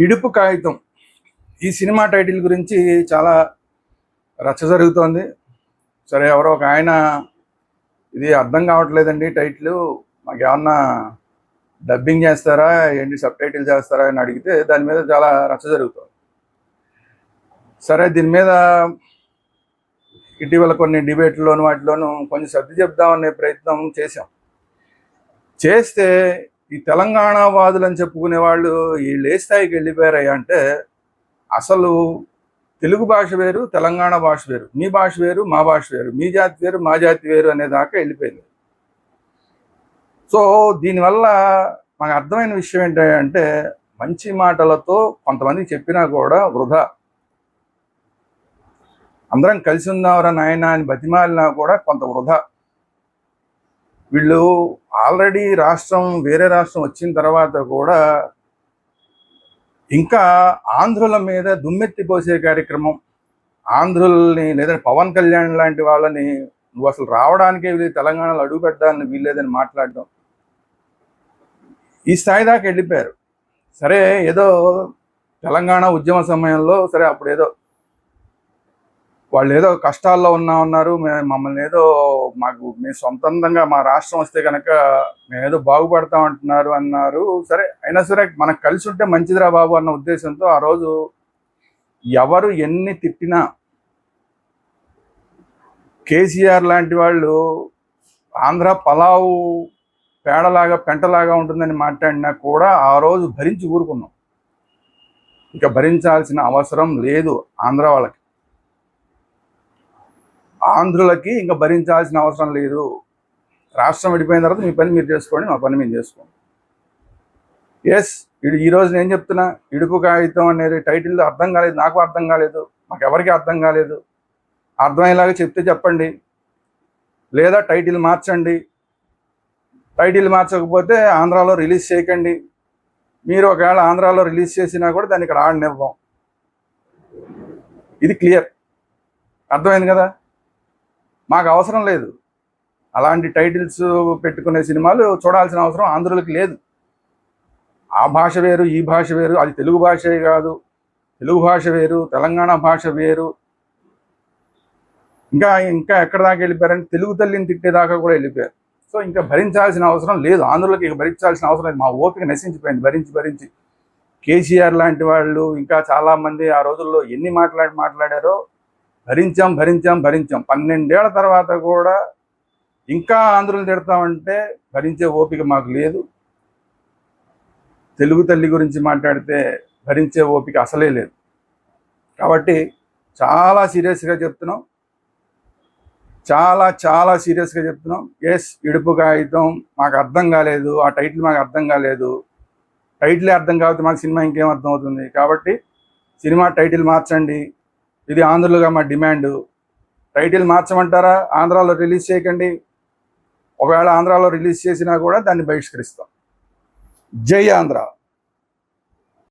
ఇడుపు కాగితం ఈ cinema title గురించి చాలా రచ్చ జరుగుతోంది. సరే, ఎవరో ఒక ఆయన ఇది అర్థం కావట్లేదండి టైటిల్, మాకేమన్నా డబ్బింగ్ చేస్తారా ఏంటి, సబ్ టైటిల్ చేస్తారా అని అడిగితే దాని మీద చాలా రచ్చ జరుగుతుంది. సరే, దీని మీద ఇటీవల కొన్ని డిబేట్లోను వాటిలోనూ కొంచెం సర్ది చెప్దామనే ప్రయత్నం చేస్తే ఈ తెలంగాణ వాదులు అని చెప్పుకునే వాళ్ళు వీళ్ళు ఏ స్థాయికి వెళ్ళిపోయారయ్యా అంటే, అసలు తెలుగు భాష వేరు, తెలంగాణ భాష వేరు, మీ భాష వేరు, మా భాష వేరు, మీ జాతి వేరు, మా జాతి వేరు అనే దాకా వెళ్ళిపోయింది. సో దీనివల్ల మాకు అర్థమైన విషయం ఏంటంటే, మంచి మాటలతో కొంతమందికి చెప్పినా కూడా వృధా. అందరం కలిసి ఉందాంరా నాయన అని బతిమాలినా కూడా కొంత వృధా. వీళ్ళు ఆల్రెడీ వేరే రాష్ట్రం వచ్చిన తర్వాత కూడా ఇంకా ఆంధ్రుల మీద దుమ్మెత్తిపోసే కార్యక్రమం, ఆంధ్రుల్ని లేదంటే పవన్ కళ్యాణ్ లాంటి వాళ్ళని నువ్వు అసలు రావడానికే వీళ్ళు తెలంగాణలో అడుగు పెట్టాలని వీల్లేదని మాట్లాడడం, ఈ స్థాయి దాకా వెళ్ళిపోయారు. సరే, ఏదో తెలంగాణ ఉద్యమ సమయంలో సరే అప్పుడు ఏదో వాళ్ళు ఏదో కష్టాల్లో ఉన్నారు, మమ్మల్ని ఏదో మేము సొంతంగా మా రాష్ట్రం వస్తే కనుక మేము ఏదో బాగుపడతాం అన్నారు. సరే, అయినా సరే మనకు కలిసి ఉంటే మంచిదిరా బాబు అన్న ఉద్దేశంతో ఆ రోజు ఎవరు ఎన్ని తిట్టినా, కేసీఆర్ లాంటి వాళ్ళు ఆంధ్ర పలావు పేడలాగా పెంటలాగా ఉంటుందని మాట్లాడినా కూడా ఆ రోజు భరించి ఊరుకున్నాం. ఇక భరించాల్సిన అవసరం లేదు ఆంధ్ర వాళ్ళకి, ఆంధ్రులకి ఇంకా భరించాల్సిన అవసరం లేదు. రాష్ట్రం విడిపోయిన తర్వాత మీ పని మీరు చేసుకోండి, మా పని మేము చేసుకోండి. ఎస్, ఈరోజు నేను చెప్తున్నా, ఇడుపు కాగితం అనేది టైటిల్ అర్థం కాలేదు, నాకు అర్థం కాలేదు, మాకు ఎవరికి అర్థం కాలేదు. అర్థమయ్యేలాగా చెప్తే చెప్పండి, లేదా టైటిల్ మార్చండి. టైటిల్ మార్చకపోతే ఆంధ్రాలో రిలీజ్ చేయకండి. మీరు ఒకవేళ ఆంధ్రాలో రిలీజ్ చేసినా కూడా దాన్ని ఇక్కడ ఆడనివ్వం. ఇది క్లియర్, అర్థమైంది కదా. మాకు అవసరం లేదు అలాంటి టైటిల్స్ పెట్టుకునే సినిమాలు, చూడాల్సిన అవసరం ఆంధ్రులకి లేదు. ఆ భాష వేరు, ఈ భాష వేరు, అది తెలుగు భాషే కాదు, తెలుగు భాష వేరు, తెలంగాణ భాష వేరు. ఇంకా ఎక్కడ దాకా వెళ్ళిపోయారంటే తెలుగు తల్లిని తిట్టేదాకా కూడా వెళ్ళిపోయారు. సో ఇంకా భరించాల్సిన అవసరం లేదు ఆంధ్రులకి, ఇక భరించాల్సిన అవసరం లేదు. మా ఓపిక నశించిపోయింది భరించి. కేసీఆర్ లాంటి వాళ్ళు ఇంకా చాలామంది ఆ రోజుల్లో ఎన్ని మాట్లాడారో. భరించాం. 12 ఏళ్ల తర్వాత కూడా ఇంకా ఆంధ్రులను తిడతామంటే భరించే ఓపిక మాకు లేదు. తెలుగు తల్లి గురించి మాట్లాడితే భరించే ఓపిక అసలే లేదు. కాబట్టి చాలా సీరియస్గా చెప్తున్నాం, చాలా సీరియస్గా చెప్తున్నాం. ఎస్, ఇడుపు కాగితం మాకు అర్థం కాలేదు, ఆ టైటిల్ మాకు అర్థం కాలేదు. టైటిలే అర్థం కాకపోతే మాకు సినిమా ఇంకేం అర్థం అవుతుంది. కాబట్టి సినిమా టైటిల్ మార్చండి, ఇది ఆంధ్రులుగా మా డిమాండు. టైటిల్ మార్చమంటారా? ఆంధ్రాలో రిలీజ్ చేయకండి. ఒకవేళ ఆంధ్రాలో రిలీజ్ చేసినా కూడా దాన్ని బహిష్కరిస్తాం. జై ఆంధ్ర.